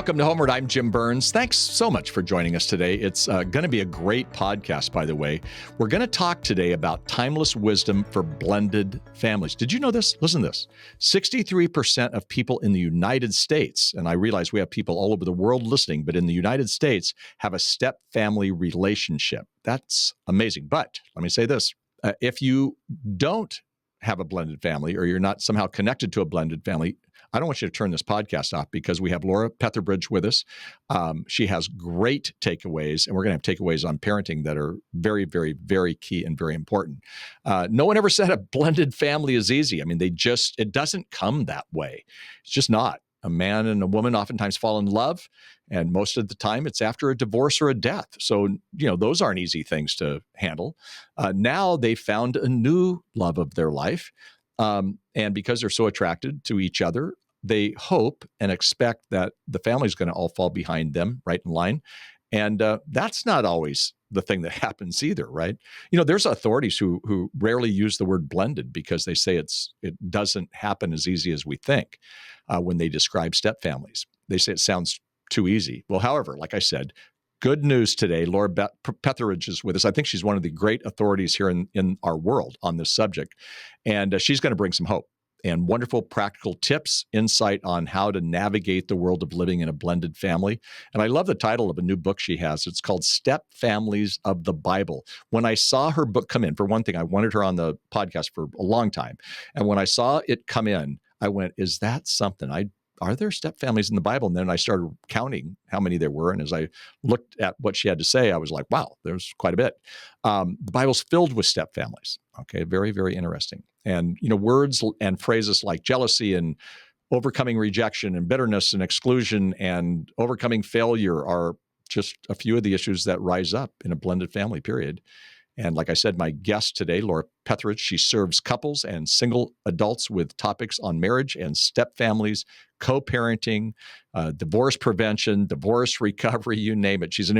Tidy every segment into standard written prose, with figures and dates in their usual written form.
Welcome to Homeward. I'm Jim Burns. Thanks so much for joining us today. It's going to be a great podcast, by the way. We're going to talk today about timeless wisdom for blended families. Did you know this? Listen to this. 63% of people in the United States, and I realize we have people all over the world listening, but in the United States have a step-family relationship. That's amazing. But let me say this. If you don't have a blended family or you're not somehow connected to a blended family, I don't want you to turn this podcast off because we have Laura Petherbridge with us. She has great takeaways, and we're going to have takeaways on parenting that are very, very, very key and very important. No one ever said a blended family is easy. I mean, it doesn't come that way. It's just not. A man and a woman oftentimes fall in love, and most of the time it's after a divorce or a death. So, those aren't easy things to handle. Now they found a new love of their life. And because they're so attracted to each other, they hope and expect that the family's going to all fall behind them, right in line. And that's not always the thing that happens either, right? There's authorities who rarely use the word blended because they say it doesn't happen as easy as we think when they describe step families. They say it sounds too easy. Well, however, like I said, good news today. Laura Petherbridge is with us. I think she's one of the great authorities here in our world on this subject. And she's going to bring some hope and wonderful practical tips, insight on how to navigate the world of living in a blended family. And I love the title of a new book she has. It's called Stepfamilies of the Bible. When I saw her book come in, for one thing, I wanted her on the podcast for a long time. And when I saw it come in, I went, is that something? Are there step families in the Bible? And then I started counting how many there were. And as I looked at what she had to say, I was like, wow, there's quite a bit. The Bible's filled with step families. Okay, very, very interesting. And, words and phrases like jealousy and overcoming rejection and bitterness and exclusion and overcoming failure are just a few of the issues that rise up in a blended family, period. And like I said, my guest today, Laura Petherbridge, she serves couples and single adults with topics on marriage and step families, co-parenting, divorce prevention, divorce recovery, you name it. She's an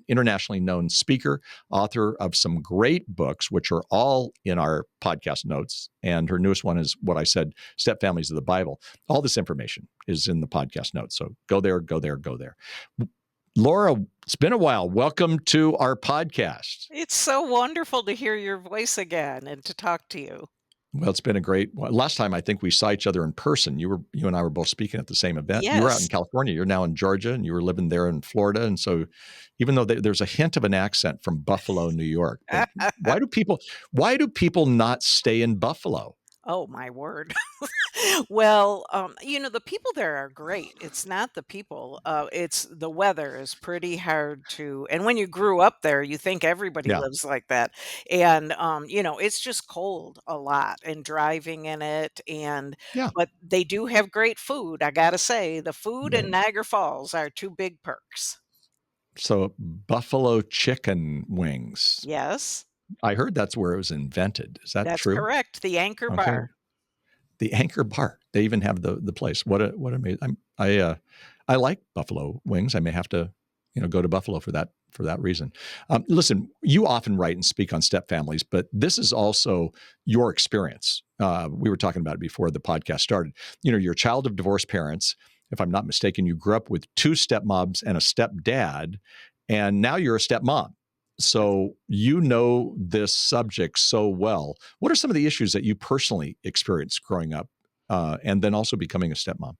internationally known speaker, author of some great books, which are all in our podcast notes. And her newest one is what I said, Step Families of the Bible. All this information is in the podcast notes. So go there, go there, go there. Laura, it's been a while. Welcome to our podcast. It's so wonderful to hear your voice again and to talk to you. Well, it's been a great. Last time I think we saw each other in person. You and I were both speaking at the same event. You were out in Yes. California. You're now in Georgia, and you were living there in Florida. And so, even though there's a hint of an accent from Buffalo, New York, but why do people not stay in Buffalo? Oh, my word. Well, the people there are great. It's not the people. It's the weather is pretty hard and when you grew up there, you think everybody Yeah, lives like that. And, it's just cold a lot and driving in it. yeah. But they do have great food. I gotta say, the food in Right. Niagara Falls are two big perks. So buffalo chicken wings. Yes, I heard that's where it was invented. Is that that's true? correct. The Anchor Okay. Bar. The Anchor Bar. They even have the place. What amazing! I like buffalo wings. I may have to go to Buffalo for that reason. Listen, you often write and speak on step families, but this is also your experience. We were talking about it before the podcast started. You're a child of divorced parents. If I'm not mistaken, you grew up with two stepmoms and a stepdad, and now you're a stepmom. So you know this subject so well. What are some of the issues that you personally experienced growing up, and then also becoming a stepmom?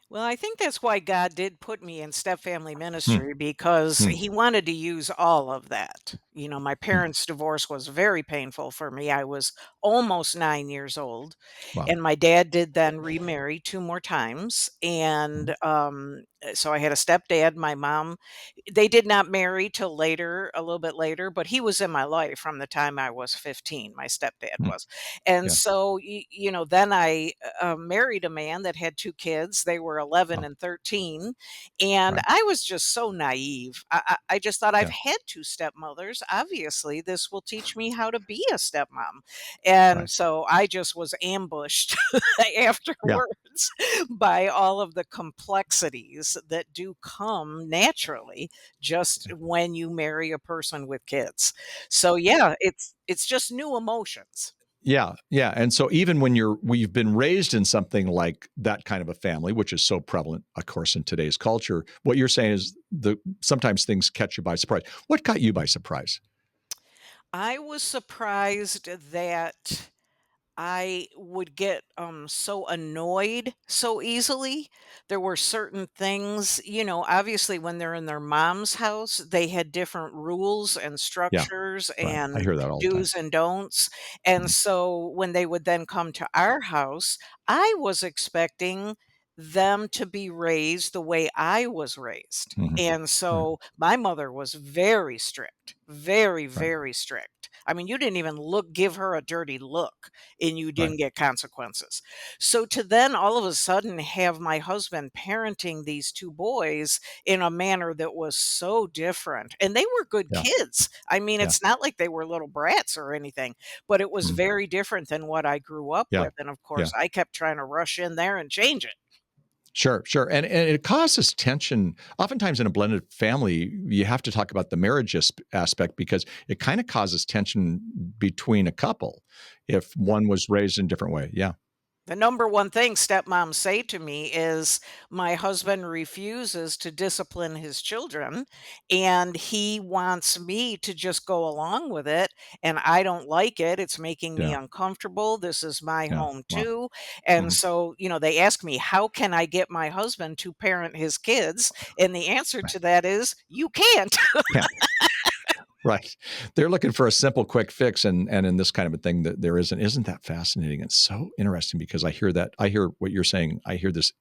Well, I think that's why God did put me in step-family Hmm, ministry because hmm, he wanted to use all of that. My hmm. parents' divorce was very painful for me. I was almost 9 years old, Wow. and my dad did then remarry 2 more times, Mhm. so I had a stepdad. My mom, they did not marry till later, a little bit later, but he was in my life from the time I was 15, my stepdad Hmm. was. And Yeah. so, then I married a man that had 2 kids. They were 11 Oh, and 13, and right. I was just so naive. I just thought I've Yeah. had 2 stepmothers. Obviously, this will teach me how to be a stepmom. And Right. so I just was ambushed Yeah. afterwards by all of the complexities that do come naturally just Yeah. when you marry a person with kids. So yeah, it's just new emotions. Yeah, yeah, and so even when we've been raised in something like that kind of a family, which is so prevalent, of course, in today's culture, what you're saying is sometimes things catch you by surprise. What caught you by surprise? I was surprised that I would get, so annoyed so easily. There were certain things, obviously when they're in their mom's house, they had different rules and Yeah, structures right. I and hear that all the time. do's and don'ts. And Mhm, so when they would then come to our house, I was expecting them to be raised the way I was raised. mhm. And Right, so my mother was very strict, very, right, very strict. I mean, you didn't even give her a dirty look and you right. didn't get consequences. So to then all of a sudden have my husband parenting these 2 boys in a manner that was so different, and they were good Yeah, kids. I mean, yeah. it's not like they were little brats or anything, but it was Mhm. very different than what I grew up Yeah, with, and of yeah. course, I kept trying to rush in there and change it. Sure, sure, and it causes tension. Oftentimes in a blended family, you have to talk about the marriage aspect because it kinda causes tension between a couple if one was raised in a different way. Yeah, The number one thing stepmoms say to me is, "My husband refuses to discipline his children, and he wants me to just go along with it, and I don't like it. It's making me yeah, uncomfortable. This is my yeah. home Wow. too." And Mhm. so, they ask me, "How can I get my husband to parent his kids?" And the answer Right. to that is, "You can't." Yeah. Right. They're looking for a simple quick fix and in this kind of a thing that there isn't. Isn't that fascinating? It's so interesting because I hear what you're saying. I hear this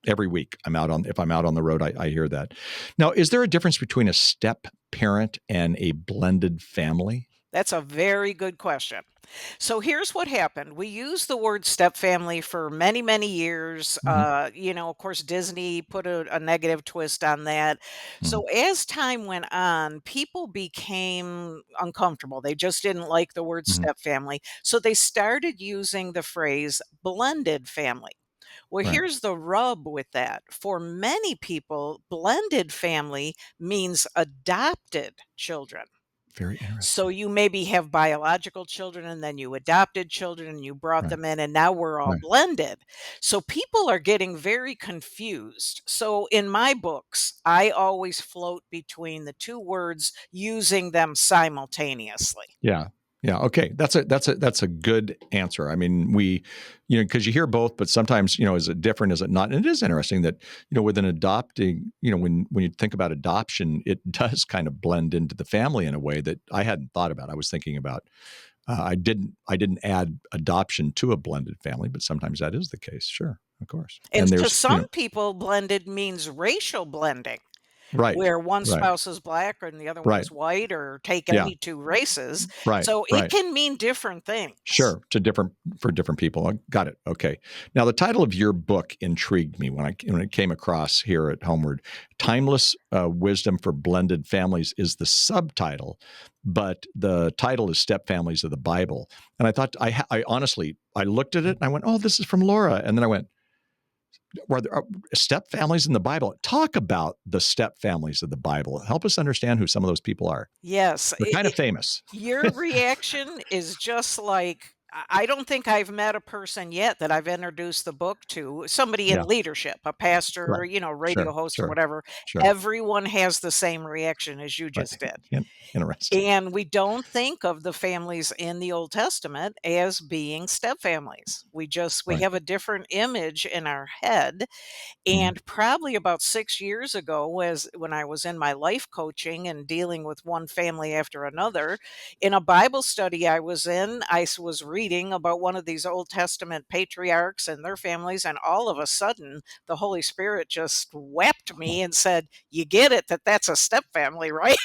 every week. If I'm out on the road, I hear that. Now, is there a difference between a step parent and a blended family? That's a very good question. So here's what happened. We used the word stepfamily for many, many years. Mhm, Of course, Disney put a negative twist on that. mhm, So as time went on, people became uncomfortable. They just didn't like the word mhm. stepfamily. So they started using the phrase blended family. Well, Right. here's the rub with that. For many people, blended family means adopted children. Very So interesting. you maybe have biological children and then you adopted children and you brought Right. them in and now we're all Right. blended. So people are getting very confused. So in my books, I always float between the two words using them simultaneously. Yeah. Yeah. Okay. That's a good answer. I mean, because you hear both, but sometimes, is it different? Is it not? And it is interesting that, with an adopting, when you think about adoption, it does kind of blend into the family in a way that I hadn't thought about. I was thinking about, I didn't add adoption to a blended family, but sometimes that is the case. Sure. Of course. And And to there's, some people, blended means racial blending, right. where one Right. spouse is black and the other one Right. is white, or take Yeah. any two races. Right. So it Right. can mean different things. Sure, to different for different people. I got it. Okay. Now, the title of your book intrigued me when it came across here at Homeward. Timeless Wisdom for Blended Families is the subtitle, but the title is Step Families of the Bible. And I thought I honestly I looked at it and I went, "Oh, this is from Laura." And then I went, "Were there step families in the Bible? Talk about the step families of the Bible. Help us understand who some of those people are. Yes, They're kind of famous." your reaction is just like I don't think I've met a person yet that I've introduced the book to, somebody in Yeah. leadership, a pastor, Right. radio Sure. host or Sure. whatever. Sure. Everyone has the same reaction as you Right. just did. Interesting. And we don't think of the families in the Old Testament as being step families. We Right. have a different image in our head. Mhm. And probably about 6 years ago, was when I was in my life coaching and dealing with one family after another, in a Bible study I was in, was reading about one of these Old Testament patriarchs and their families, and all of a sudden, the Holy Spirit just wept Oh, me and said, "You get it that that's a step family, right?"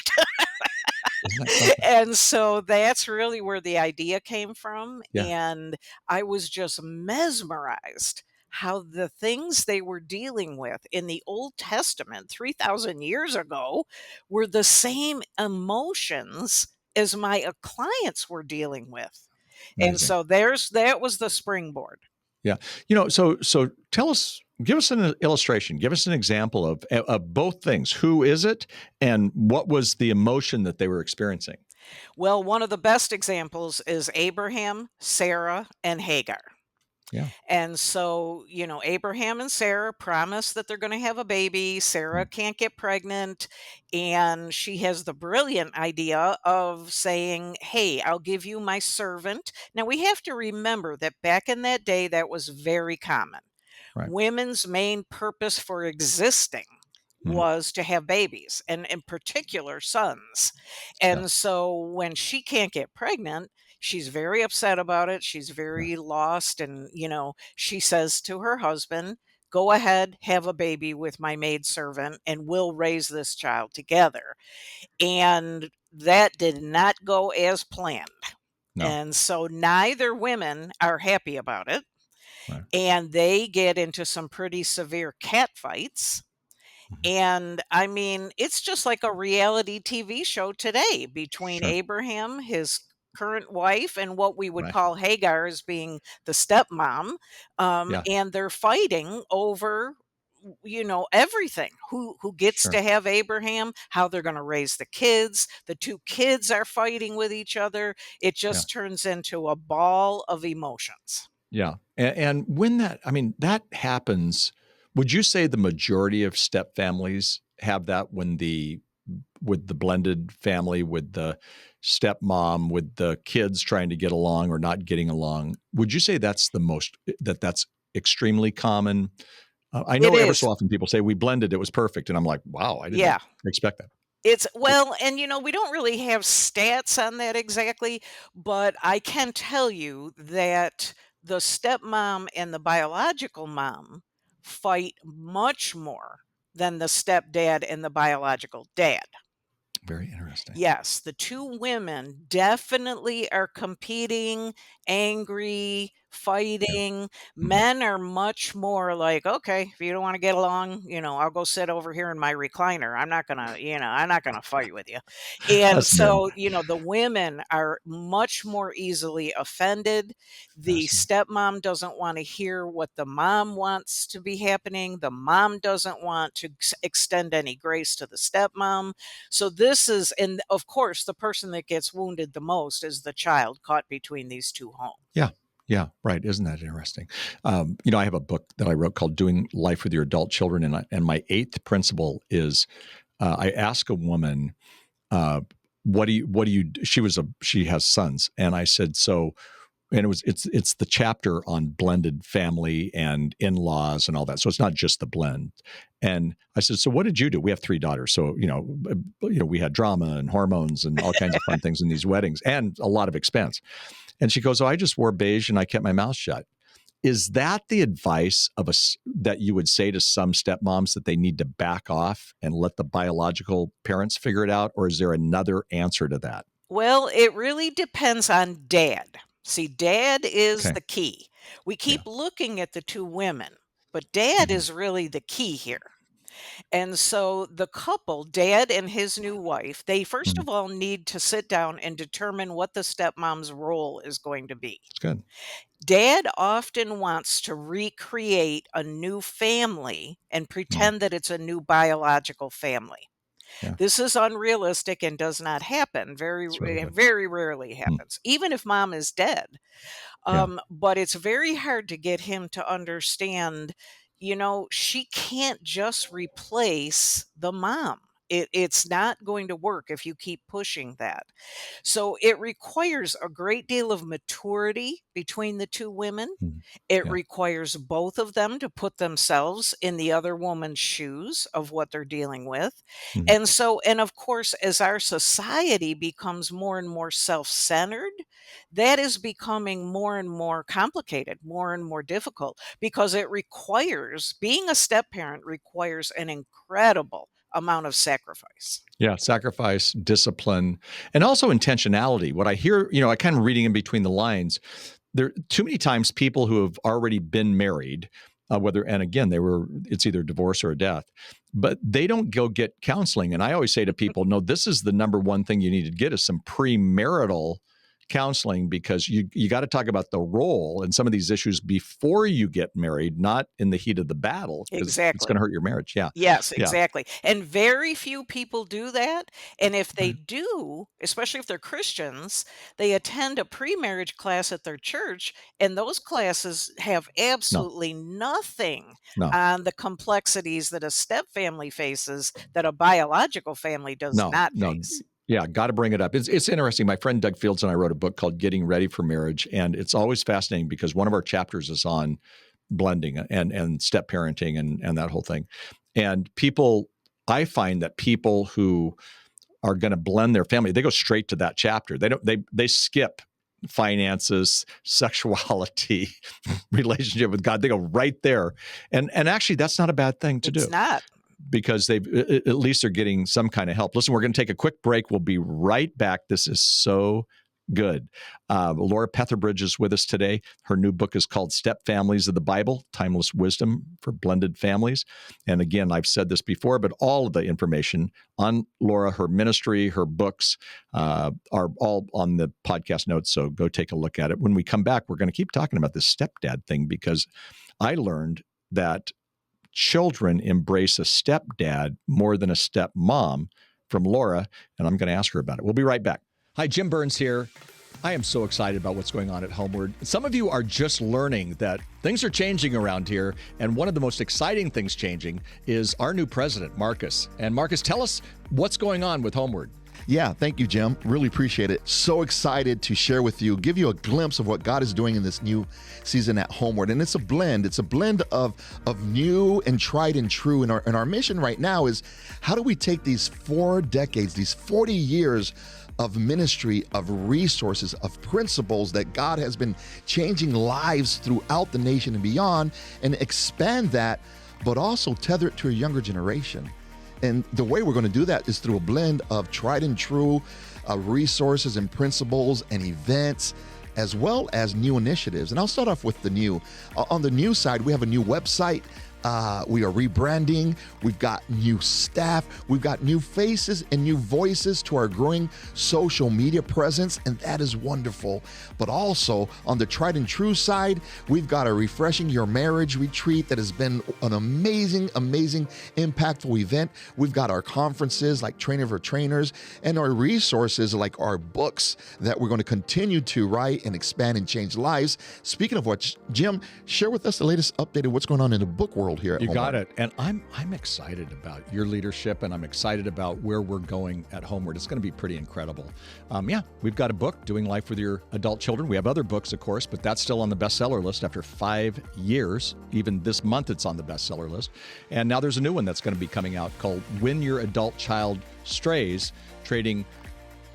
isn't that something? And so that's really where the idea came from, Yeah. and I was just mesmerized how the things they were dealing with in the Old Testament 3,000 years ago were the same emotions as my, clients were dealing with. And Amazing. so that was the springboard. Yeah. So give us an illustration, give us an example of both things. Who is it and what was the emotion that they were experiencing? Well, one of the best examples is Abraham, Sarah, and Hagar. Yeah. And so, Abraham and Sarah promise that they're going to have a baby. Sarah Mm. can't get pregnant. And she has the brilliant idea of saying, "Hey, I'll give you my servant." Now, we have to remember that back in that day, that was very common. Right. Women's main purpose for existing Mhm. was to have babies, and in particular sons. Yeah. And so when she can't get pregnant, she's very upset about it. She's Yeah. very lost. And, she says to her husband, "Go ahead, have a baby with my maidservant, and we'll raise this child together." And that did not go as planned. No. And so neither women are happy about it, Right. and they get into some pretty severe cat fights. Mhm. And I mean, it's just like a reality TV show today between Sure. Abraham, his current wife, and what we would Right. call Hagar as being the stepmom. Yeah. And they're fighting over everything, who gets Sure. to have Abraham, how they're going to raise the kids. The two kids are fighting with each other. It Yeah. just turns into a ball of emotions. Yeah. And when that, I mean, that happens, would you say the majority of step families have that when with the blended family, with the stepmom, with the kids trying to get along or not getting along? Would you say that's that's extremely common? I It know ever so is. often people say we blended, it was perfect. And I'm like, wow, I didn't Yeah. expect that. It's It- well, and we don't really have stats on that exactly, but I can tell you that the stepmom and the biological mom fight much more than the stepdad and the biological dad. Very interesting. Yes, the 2 women definitely are competing, angry, Yeah. fighting. Mhm. Men are much more like, "Okay, if you don't wanna get along, I'll go sit over here in my recliner. I'm not gonna fight with you." And Us men. so, the women are much more easily offended. The Fascinating. stepmom doesn't wanna hear what the mom wants to be happening. The mom doesn't want to extend any grace to the stepmom. So this is, and of course, the person that gets wounded the most is the child caught between these 2 homes. Yeah. Yeah. Right. Isn't that interesting? I have a book that I wrote called Doing Life with Your Adult Children. And my eighth principle is I ask a woman, what do you, she has sons. And I said, so, and it's the chapter on blended family and in-laws and all that. So it's not just the blend. And I said, so what did you do? We have 3 daughters. So, we had drama and hormones and all kinds of fun things in these weddings and a lot of expense. And she goes, "Oh, I just wore beige and I kept my mouth shut." Is that the advice that you would say to some stepmoms, that they need to back off and let the biological parents figure it out? Or is there another answer to that? Well, it really depends on dad. See, dad is Okay. the key. We keep Yeah. looking at the 2 women, but dad Mhm. is really the key here. And so the couple, dad and his new wife, they first Mhm. of all need to sit down and determine what the stepmom's role is going to be. It's good. Dad often wants to recreate a new family and Mm. pretend that it's a new biological family. Yeah. This is unrealistic and does not happen. It's really good. Very rarely Mm. happens, even if mom is dead. Yeah. But it's very hard to get him to understand, she can't just replace the mom. It's not going to work if you keep pushing that. So it requires a great deal of maturity between the 2 women. Mhm. It Yeah. requires both of them to put themselves in the other woman's shoes of what they're dealing with. Mhm. And of course, as our society becomes more and more self-centered, that is becoming more and more complicated, more and more difficult, because being a step parent requires an incredible amount of sacrifice. Yeah, sacrifice, discipline, and also intentionality. What I hear, I kind of reading in between the lines, there too many times people who have already been married, and again, it's either divorce or a death, but they don't go get counseling. And I always say to people, no, this is the number one thing you need to get is some premarital counseling, because you got to talk about the role and some of these issues before you get married, not in the heat of the battle, because it's going Exactly. to hurt your marriage. Yeah. Yes, Yeah. exactly, and very few people do that, and if they Right. do, especially if they're Christians, they attend a pre-marriage class at their church, and those classes have No, absolutely nothing no, on the complexities that a step family faces that a biological family does no, not no. face. Yeah, got to bring it up. It's interesting. My friend Doug Fields and I wrote a book called Getting Ready for Marriage, and it's always fascinating because one of our chapters is on blending and step parenting and that whole thing. And I find that people who are going to blend their family, they go straight to that chapter. They skip finances, sexuality, relationship with God. They go right there. And actually that's not a bad thing to It's do, not. because at least they're getting some kind of help. Listen, we're going to take a quick break. We'll be right back. This is so good. Laura Petherbridge is with us today. Her new book is called Stepfamilies of the Bible, Timeless Wisdom for Blended Families. And again, I've said this before, but all of the information on Laura, her ministry, her books are all on the podcast notes. So go take a look at it. When we come back, we're going to keep talking about this stepdad thing, because I learned that children embrace a stepdad more than a stepmom from Laura, and I'm going to ask her about it. We'll be right back. Hi, Jim Burns here. I am so excited about what's going on at Homeward. Some of you are just learning that things are changing around here, and one of the most exciting things changing is our new president, Marcus. And Marcus, tell us what's going on with Homeward. Yeah, thank you, Jim. Really appreciate it. So excited to share with you, give you a glimpse of what God is doing in this new season at Homeward. And it's a blend. It's a blend of new and tried and true. And our mission right now is, how do we take these 4 decades, these 40 years of ministry, of resources, of principles that God has been changing lives throughout the nation and beyond, and expand that, but also tether it to a younger generation. And the way we're going to do that is through a blend of tried and true resources and principles and events, as well as new initiatives. And I'll start off with the new. On the new side, we have a new website. We are rebranding. We've got new staff. We've got new faces and new voices to our growing social media presence, and that is wonderful. But also on the tried and true side, we've got a Refreshing Your Marriage retreat that has been an amazing, impactful event. We've got our conferences like Trainer for Trainers, and our resources like our books that we're going to continue to write and expand and change lives. Speaking of which, Jim, share with us the latest update of what's going on in the book world here at You Homeward. got it. And I'm excited about your leadership, and I'm excited about where we're going at Homeward. It's going to be pretty incredible. Yeah, we've got a book, Doing Life with Your Adult Children. We have other books, of course, but that's still on the bestseller list after 5 years. Even this month, it's on the bestseller list. And now there's a new one that's going to be coming out called When Your Adult Child Strays, Trading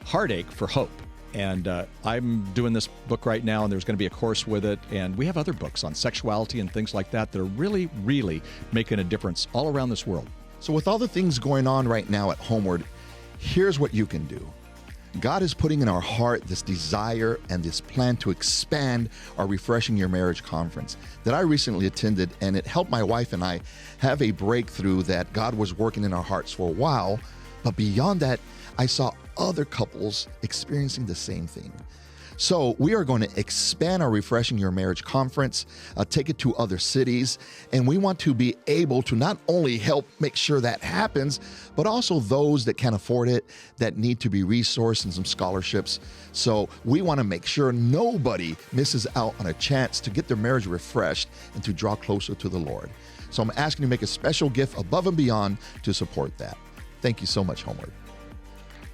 Heartache for Hope. And I'm doing this book right now, and there's going to be a course with it. And we have other books on sexuality and things like that that are really, really making a difference all around this world. So with all the things going on right now at Homeward, here's what you can do. God is putting in our heart this desire and this plan to expand our Refreshing Your Marriage conference that I recently attended, and it helped my wife and I have a breakthrough that God was working in our hearts for a while. But beyond that, I saw other couples experiencing the same thing. So we are going to expand our Refreshing Your Marriage conference, take it to other cities, and we want to be able to not only help make sure that happens, but also those that can't afford it, that need to be resourced and some scholarships. So we want to make sure nobody misses out on a chance to get their marriage refreshed and to draw closer to the Lord. So I'm asking you to make a special gift above and beyond to support that. Thank you so much, Homeward.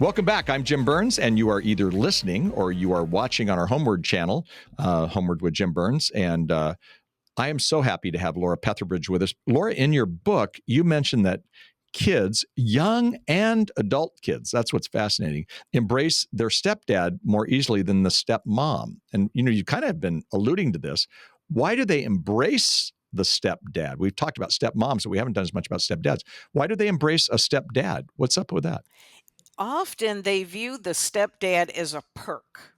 Welcome back. I'm Jim Burns, and you are either listening or you are watching on our Homeward channel, Homeward with Jim Burns. And I am so happy to have Laura Petherbridge with us. Laura, in your book, you mentioned that kids, young and adult kids, that's what's fascinating, embrace their stepdad more easily than the stepmom. And, you kind of have been alluding to this. Why do they embrace the stepdad? We've talked about stepmoms, but we haven't done as much about stepdads. Why do they embrace a stepdad? What's up with that? Often they view the stepdad as a perk.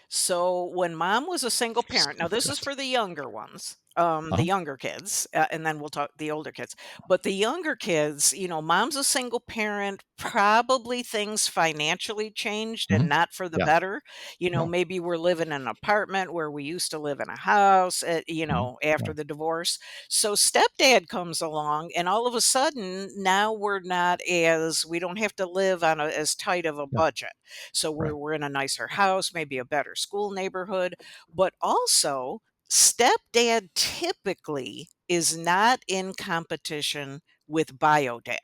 So when mom was a single parent, now this is for the younger ones. the Uh-huh. younger kids, and then we'll talk the older kids. But the younger kids, mom's a single parent, probably things financially changed and Mhm. not for the Yeah. better. No. Maybe we're living in an apartment where we used to live in a house, Mhm. after Yeah. the divorce. So stepdad comes along, and all of a sudden, now we don't have to live on as tight of a Yeah. budget. So we're, Right. we're in a nicer house, maybe a better school neighborhood, but also stepdad typically is not in competition with bio dad.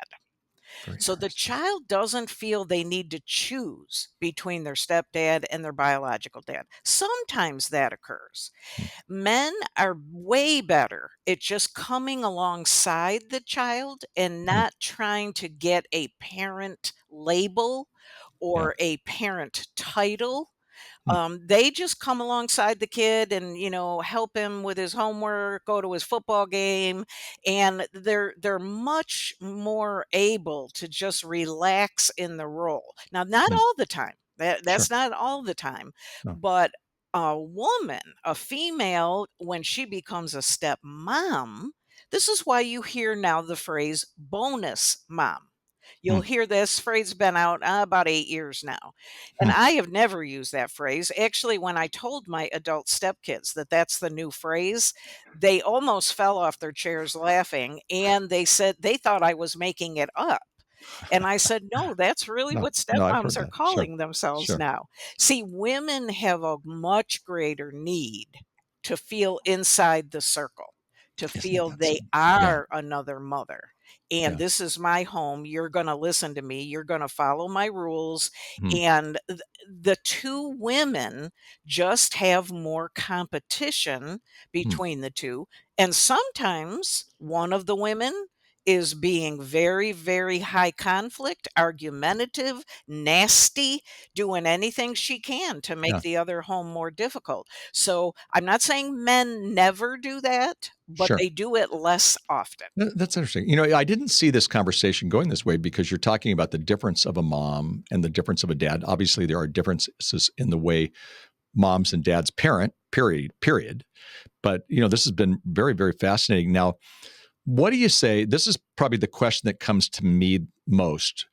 Very So the interesting. child doesn't feel they need to choose between their stepdad and their biological dad. Sometimes that occurs. Mm. Men are way better at just coming alongside the child and Mm. not trying to get a parent label Yeah. or a parent title. Mm. They just come alongside the kid and, help him with his homework, go to his football game, and they're much more able to just relax in the role. Now, not Mm. all the time. That's Sure. not all the time, No. but a woman, a female, when she becomes a stepmom, this is why you hear now the phrase bonus mom. You'll Mm. hear this phrase been out about 8 years now. And Mm. I have never used that phrase. Actually, when I told my adult stepkids that that's the new phrase, they almost fell off their chairs laughing. And they said they thought I was making it up. And I said, "No, that's really No. what No, I've stepmoms heard are that. Sure. calling themselves Sure. now." See, women have a much greater need to feel inside the circle, to Isn't feel that so? they Yeah. are another mother. And Yeah. this is my home. You're going to listen to me. You're going to follow my rules. Mm. And the two women just have more competition Mm. between the two. And sometimes one of the women is being very, very high conflict, argumentative, nasty, doing anything she can to make Yeah. the other home more difficult. So I'm not saying men never do that, but Sure. they do it less often. That's interesting. I didn't see this conversation going this way because you're talking about the difference of a mom and the difference of a dad. Obviously, there are differences in the way moms and dads parent, period. But, this has been very, very fascinating. Now, what do you say? This is probably the question that comes to me most.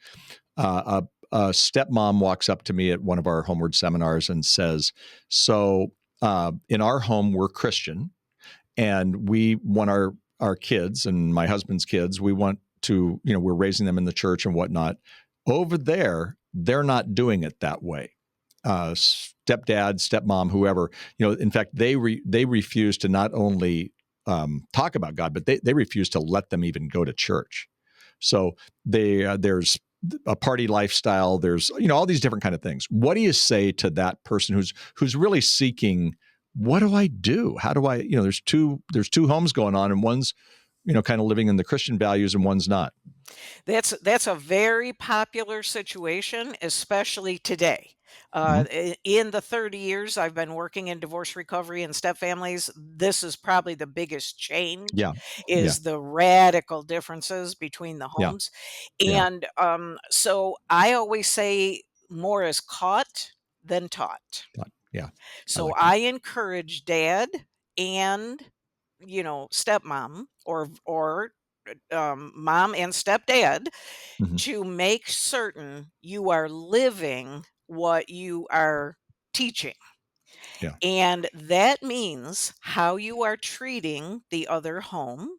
A stepmom walks up to me at one of our homeward seminars and says, "So, in our home, we're Christian, and we want our kids and my husband's kids. We want to, we're raising them in the church and whatnot. Over there, they're not doing it that way. Stepdad, stepmom, whoever, in fact, they refuse to not only talk about God, but they refuse to let them even go to church. So there's a party lifestyle. There's all these different kind of things. What do you say to that person who's really seeking? What do I do? How do I? There's two homes going on, and one's kind of living in the Christian values, and one's not. That's a very popular situation, especially today. Mm-hmm. In the 30 years I've been working in divorce recovery and step families, this is probably the biggest change, Yeah, yeah, is the radical differences between the yeah, homes. yeah, And so I always say more is caught than taught. yeah. I So like that. I encourage dad and stepmom or mom and stepdad Mm-hmm. to make certain you are living what you are teaching. Yeah, And that means how you are treating the other home,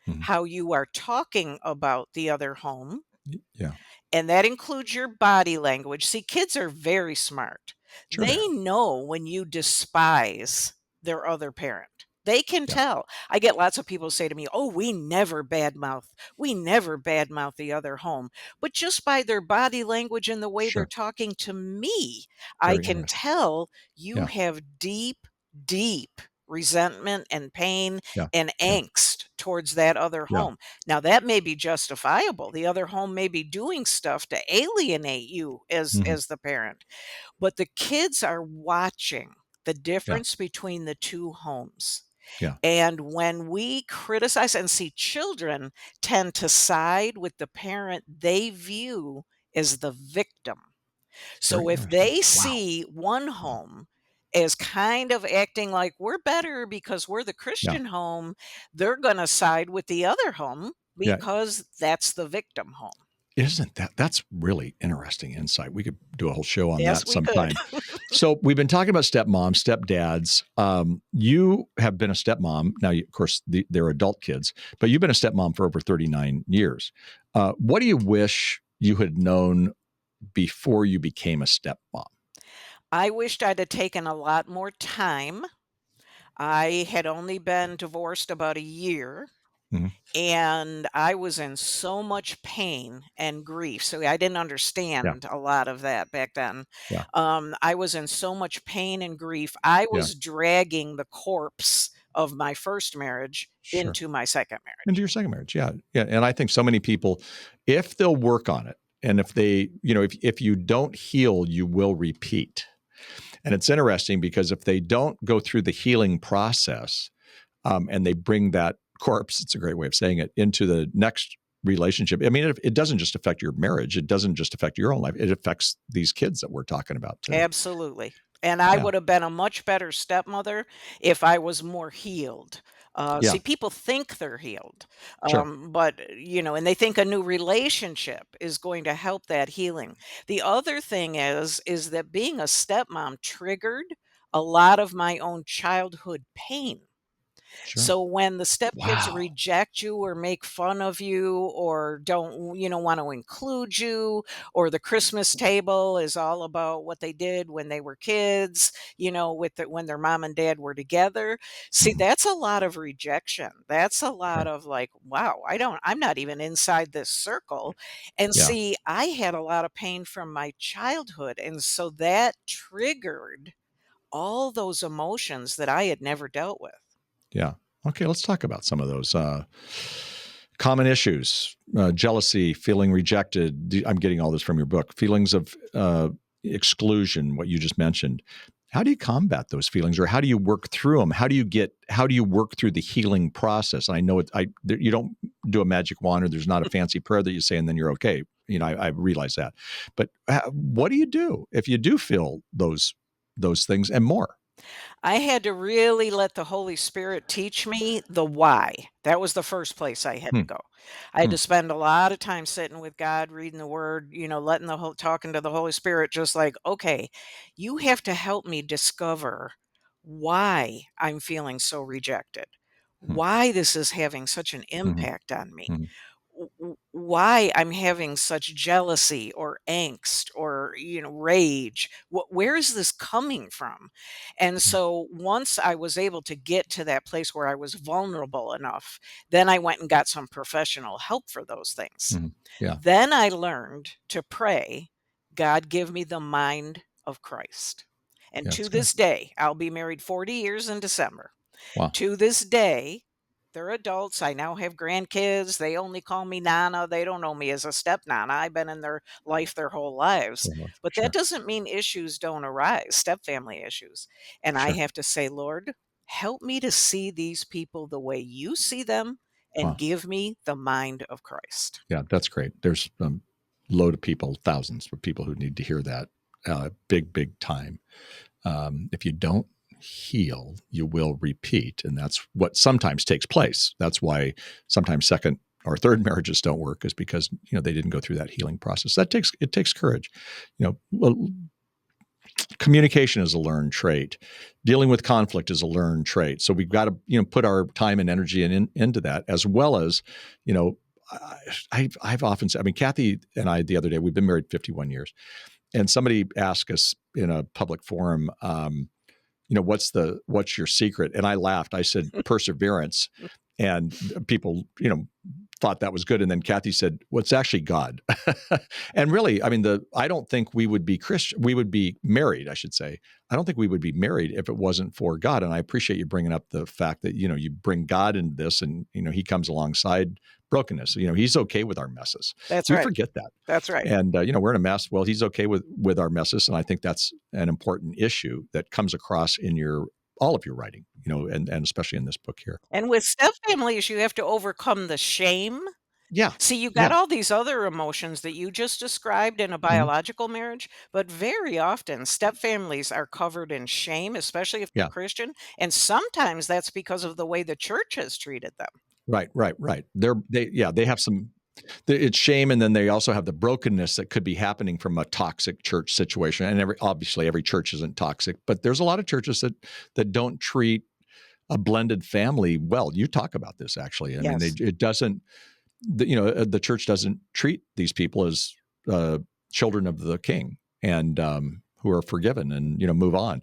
mm-hmm. how you are talking about the other home, Yeah. and that includes your body language. See, kids are very smart. Sure, they They are. know when you despise their other parent. They can Yeah, tell. I get lots of people say to me, "Oh, we never badmouth the other home." But just by their body language and the way they're sure. talking to me, I Very can interesting. tell you Yeah, have deep, deep resentment and pain yeah, and yeah, angst towards that other yeah. home. Now that may be justifiable. The other home may be doing stuff to alienate you as Mm-hmm. as the parent, but the kids are watching the Yeah, difference between the two homes. yeah. And when we criticize and see, children tend to side with the parent they view as the victim. Very So if interesting. they Wow. see one Wow. home as kind of acting like we're better because we're the Yeah. Christian home, they're going to side with the other home Yeah. because that's the victim home. Isn't that's really interesting insight? We could do a whole show on Yes, that we could. sometime. So we've been talking about stepmoms, stepdads. You have been a stepmom. Now, of course, they're adult kids, but you've been a stepmom for over 39 years. What do you wish you had known before you became a stepmom? I wished I'd have taken a lot more time. I had only been divorced about a year. Hmm. And I was in so much pain and grief. So I didn't Yeah. understand a lot of that back then. Yeah. I was in so much pain and grief. I Yeah. was dragging the corpse of my first marriage Sure. into my second Into marriage. your second marriage. Yeah. Yeah. And I think so many people, if they'll work on it, and if they, if you don't heal, you will repeat. And it's interesting because if they don't go through the healing process, and they bring that corpse, it's a great way of saying it, into the next relationship. I mean, it doesn't just affect your marriage. It doesn't just affect your own life. It affects these kids that we're talking about today. Absolutely. And I Yeah. would have been a much better stepmother if I was more healed. Yeah. See, people think they're healed, Sure. but and they think a new relationship is going to help that healing. The other thing is that being a stepmom triggered a lot of my own childhood pain. Sure. So when the stepkids Wow. reject you or make fun of you or don't, want to include you, or the Christmas table is all about what they did when they were kids, when their mom and dad were together. See, Mhm. that's a lot of rejection. That's a lot Sure. of like, wow, I'm not even inside this circle. And Yeah. see, I had a lot of pain from my childhood. And so that triggered all those emotions that I had never dealt with. Yeah. Okay. Let's talk about some of those common issues: jealousy, feeling rejected. I'm getting all this from your book. Feelings of exclusion, what you just mentioned. How do you combat those feelings, or how do you work through them? How do you work through the healing process? I know you don't do a magic wand, or there's not a fancy prayer that you say and then you're okay. I realize that, but what do you do if you do feel those things and more? I had to really let the Holy Spirit teach me the why. That was the first place I had to Hmm. go. I had Hmm. to spend a lot of time sitting with God, reading the word, letting the whole talking to the Holy Spirit, just like, okay, you have to help me discover why I'm feeling so rejected, Hmm. why this is having such an Hmm. impact on me, Hmm. why I'm having such jealousy or angst or rage. Where is this coming from? And so once I was able to get to that place where I was vulnerable enough, then I went and got some professional help for those things. Hmm. Yeah. Then I learned to pray, God, give me the mind of Christ. And Yeah. to That's good. this day, I'll be married 40 years in December. Wow. To this day, they're adults. I now have grandkids. They only call me Nana. They don't know me as a step Nana. I've been in their life their whole lives. But that Sure. doesn't mean issues don't arise, step family issues. And I Sure. have to say, Lord, help me to see these people the way you see them and Wow. give me the mind of Christ. Yeah, that's great. There's a load of people, thousands of people who need to hear that big time. If you don't heal, you will repeat. And that's what sometimes takes place. That's why sometimes second or third marriages don't work, is because, they didn't go through that healing process. It takes courage. Communication is a learned trait. Dealing with conflict is a learned trait. So we've got to, put our time and energy into that, as well as, you know, I've often said, I mean, Kathy and I, the other day, we've been married 51 years, and somebody asked us in a public forum, what's your secret? And I laughed. I said, perseverance. And people, thought that was good. And then Kathy said, well, it's actually God. And really, I mean, I don't think we would be Christian. We would be married, I should say. I don't think we would be married if it wasn't for God. And I appreciate you bringing up the fact that, you bring God into this, and, he comes alongside brokenness. He's okay with our messes. That's We right. forget that. That's right. And, we're in a mess. Well, he's okay with our messes. And I think that's an important issue that comes across in all of your writing, and especially in this book here. And with step families, you have to overcome the shame. Yeah. See, you got Yeah. all these other emotions that you just described in a Mhm. biological marriage, but very often step families are covered in shame, especially if they're Yeah. Christian, and sometimes that's because of the way the church has treated them. Right. Right. Right. They have some. It's shame, and then they also have the brokenness that could be happening from a toxic church situation. And obviously every church isn't toxic, but there's a lot of churches that don't treat a blended family well. You talk about this actually. I mean, Yes. it doesn't. The church doesn't treat these people as children of the King and who are forgiven and move on.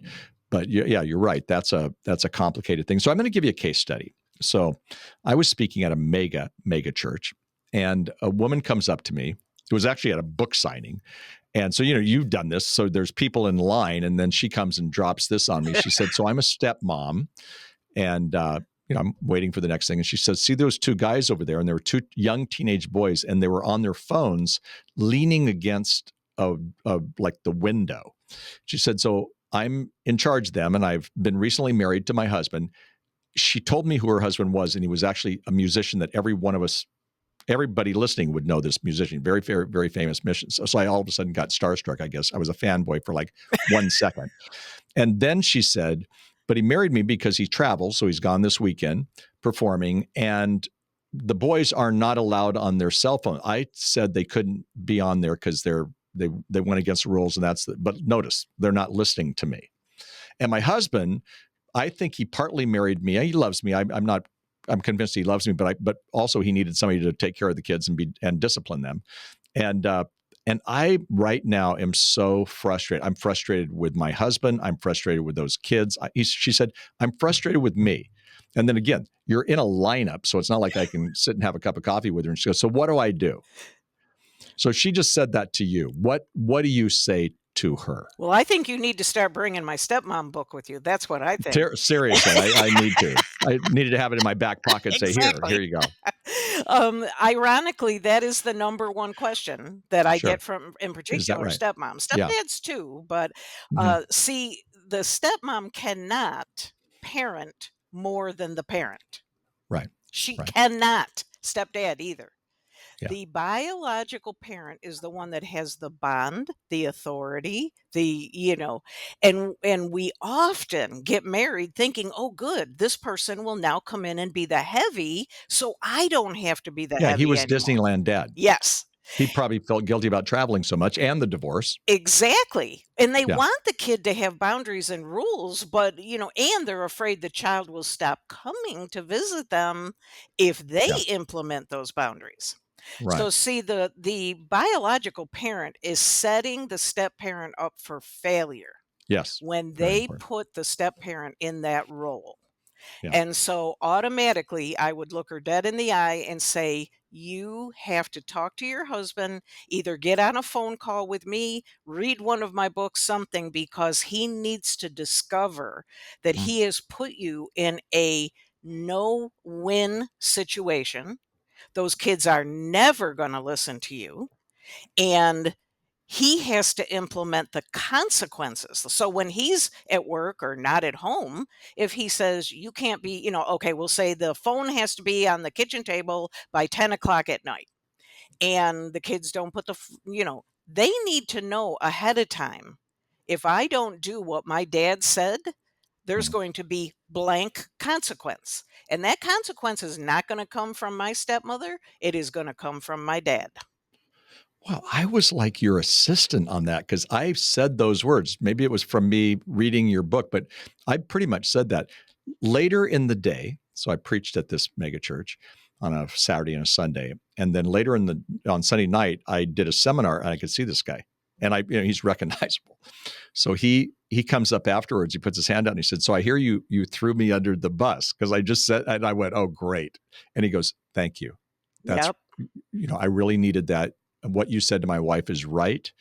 But yeah, you're right. That's a complicated thing. So I'm going to give you a case study. So I was speaking at a mega church, and a woman comes up to me. It was actually at a book signing. And so, you've done this. So there's people in line, and then she comes and drops this on me. She said, "So I'm a stepmom, and I'm waiting for the next thing." And she says, "See those two guys over there?" And there were two young teenage boys, and they were on their phones, leaning against like the window. She said, "So I'm in charge of them, and I've been recently married to my husband." She told me who her husband was, and he was actually a musician that everybody listening would know. This musician, very, very, very famous musician. So I all of a sudden got starstruck, I guess. I was a fanboy for like 1 second. And then she said, "But he married me because he travels. So he's gone this weekend performing, and the boys are not allowed on their cell phone." I said they couldn't be on there because they went against the rules, and but notice, they're not listening to me. And my husband, I think he partly married me. He loves me. I'm convinced he loves me, but also he needed somebody to take care of the kids and discipline them. And I right now am so frustrated. I'm frustrated with my husband. I'm frustrated with those kids. She said, "I'm frustrated with me." And then again, you're in a lineup, so it's not like I can sit and have a cup of coffee with her. And she goes, "So what do I do?" So she just said that to you. What do you say to her? Well, I think you need to start bringing my stepmom book with you. That's what I think. Seriously, I need to. I needed to have it in my back pocket and say, here Exactly. you go. Ironically, that is the number one question that I get Sure. from, in Is that particular, right? stepmoms. Yeah. Stepdads too, but Mhm. see, the stepmom cannot parent more than the parent. Right. She Right. cannot. Stepdad either. Yeah. The biological parent is the one that has the bond, the authority, and we often get married thinking, "Oh, good, this person will now come in and be the heavy, so I don't have to be the Yeah. He heavy was anymore." Disneyland dad. Yes. He probably felt guilty about traveling so much and the divorce. Exactly. And they Yeah. want the kid to have boundaries and rules, but, and they're afraid the child will stop coming to visit them if they Yeah. implement those boundaries. So Right. see, the biological parent is setting the step parent up for failure Yes. when Very they important. put the step parent in that role. Yeah. And so automatically, I would look her dead in the eye and say, "You have to talk to your husband, either get on a phone call with me, read one of my books, something, because he needs to discover that Mm. he has put you in a no win situation. Those kids are never going to listen to you. And he has to implement the consequences. So when he's at work or not at home, if he says you can't be, okay, we'll say the phone has to be on the kitchen table by 10 o'clock at night, and the kids don't put they need to know ahead of time. If I don't do what my dad said, there's Mm. going to be blank consequence. And that consequence is not going to come from my stepmother. It is going to come from my dad. Wow, I was like your assistant on that because I said those words. Maybe it was from me reading your book, but I pretty much said that later in the day. So I preached at this mega church on a Saturday and a Sunday, and then later on Sunday night, I did a seminar and I could see this guy, and he's recognizable. So he comes up afterwards. He puts his hand out and he said, "So I hear you threw me under the bus because I just said," and I went, "Oh, great," and he goes, "Thank you. That's Yep. I really needed that. What you said to my wife is right.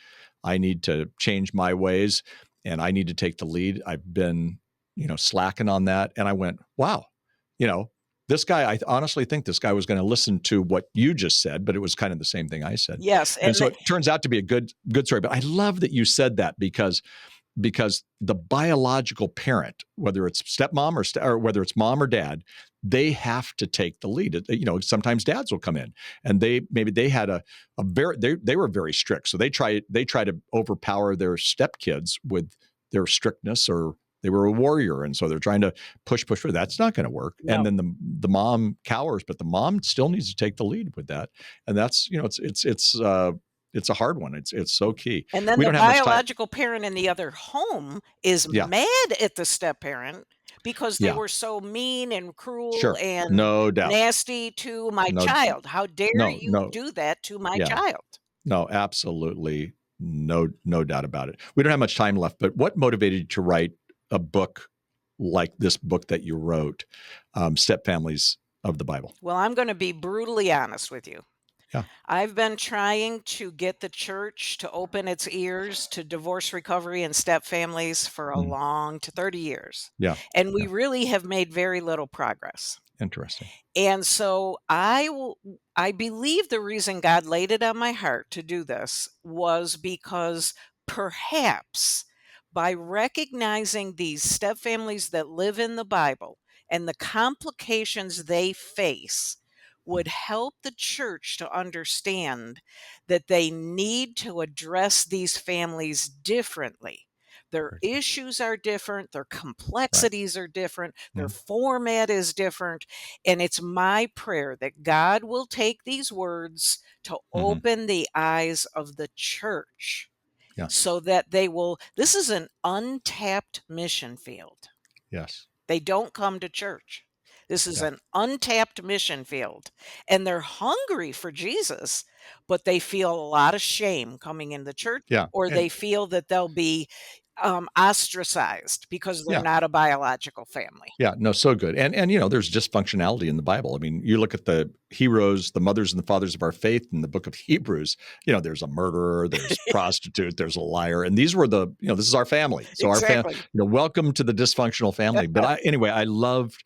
I need to change my ways and I need to take the lead. I've been, slacking on that." And I went, wow, this guy, I honestly think this guy was going to listen to what you just said, but it was kind of the same thing I said. Yes. And so it turns out to be a good story. But I love that you said that because because the biological parent, whether it's stepmom or whether it's mom or dad, they have to take the lead. Sometimes dads will come in and they had a very they were very strict, so they try to overpower their stepkids with their strictness, or they were a warrior, and so they're trying to push. That's not going to work. No. And then the mom cowers, but the mom still needs to take the lead with that, and that's it's a hard one. It's so key. And then We the don't have much time. biological parent in the other home is Yeah. mad at the step parent because they Yeah. were so mean and cruel Sure. and No doubt. nasty to my No. child. How dare No. you do that to my Yeah. child? No, absolutely. No doubt about it. We don't have much time left, but what motivated you to write a book like this book that you wrote, Stepfamilies of the Bible? Well, I'm going to be brutally honest with you. Yeah. I've been trying to get the church to open its ears to divorce recovery and step families for a long 30 years. Yeah. And we really have made very little progress. Interesting. And so I believe the reason God laid it on my heart to do this was because perhaps by recognizing these step families that live in the Bible and the complications they face would help the church to understand that they need to address these families differently. Their issues are different, their complexities are different, their format is different. And it's my prayer that God will take these words to open the eyes of the church so that they will. This is an untapped mission field. Yes. They don't come to church. This is an untapped mission field, and they're hungry for Jesus, but they feel a lot of shame coming in the church, or they feel that they'll be ostracized because they're not a biological family. Yeah, no, so good. And there's dysfunctionality in the Bible. I mean, you look at the heroes, the mothers and the fathers of our faith in the book of Hebrews, there's a murderer, there's a prostitute, there's a liar. And these were this is our family. So Exactly. our family, welcome to the dysfunctional family. But anyway, I loved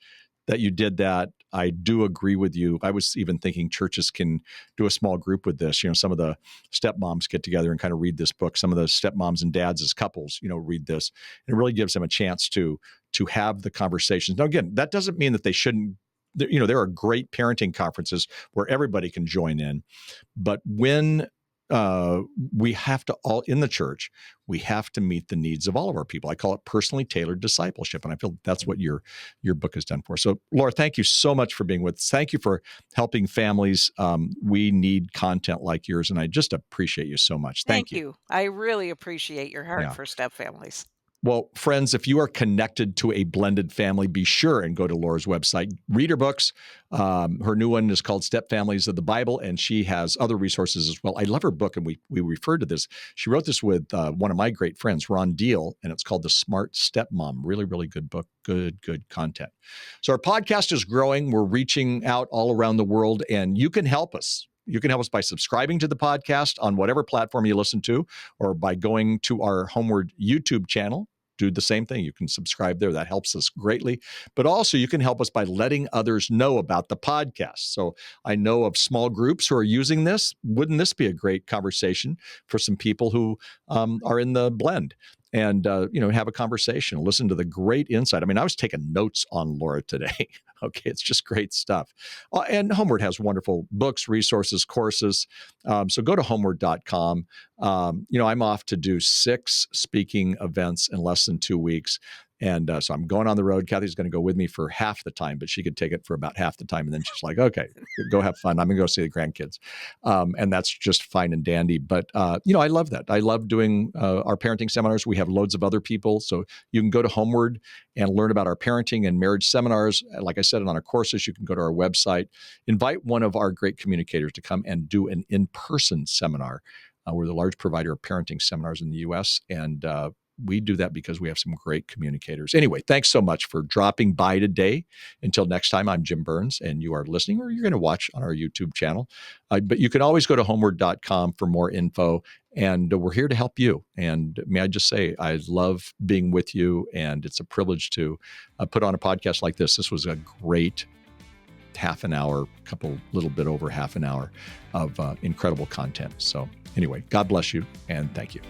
that you did that. I do agree with you. I was even thinking churches can do a small group with this. Some of the stepmoms get together and kind of read this book. Some of the stepmoms and dads as couples, read this. And it really gives them a chance to have the conversations. Now, again, that doesn't mean that they shouldn't. There are great parenting conferences where everybody can join in. But when we have to all in the church, we have to meet the needs of all of our people. I call it personally tailored discipleship. And I feel that's what your book has done for us. So Laura, thank you so much for being with us. Thank you for helping families. We need content like yours. And I just appreciate you so much. Thank you. I really appreciate your heart for step families. Well, friends, if you are connected to a blended family, be sure and go to Laura's website, read her books. Her new one is called Stepfamilies of the Bible, and she has other resources as well. I love her book, and we referred to this. She wrote this with one of my great friends, Ron Deal, and it's called The Smart Stepmom. Really, really good book. Good content. So our podcast is growing. We're reaching out all around the world, and you can help us. You can help us by subscribing to the podcast on whatever platform you listen to, or by going to our Homeward YouTube channel. Do the same thing. You can subscribe there. That helps us greatly. But also you can help us by letting others know about the podcast. So I know of small groups who are using this. Wouldn't this be a great conversation for some people who are in the blend? And, have a conversation, listen to the great insight. I mean, I was taking notes on Laura today. Okay, it's just great stuff. And Homeward has wonderful books, resources, courses. So go to homeward.com. I'm off to do 6 speaking events in less than 2 weeks. And so I'm going on the road. Kathy's going to go with me for half the time, but she could take it for about half the time. And then she's like, okay, go have fun. I'm going to go see the grandkids. And that's just fine and dandy. But, I love that. I love doing our parenting seminars. We have loads of other people. So you can go to Homeward and learn about our parenting and marriage seminars. Like I said, on our courses, you can go to our website, invite one of our great communicators to come and do an in-person seminar. We're the large provider of parenting seminars in the U.S., and we do that because we have some great communicators. Anyway, thanks so much for dropping by today. Until next time, I'm Jim Burns, and you are listening, or you're going to watch on our YouTube channel. But you can always go to homeward.com for more info, and we're here to help you. And may I just say, I love being with you, and it's a privilege to put on a podcast like this. This was a great half an hour, little bit over half an hour of incredible content. So anyway, God bless you, and thank you.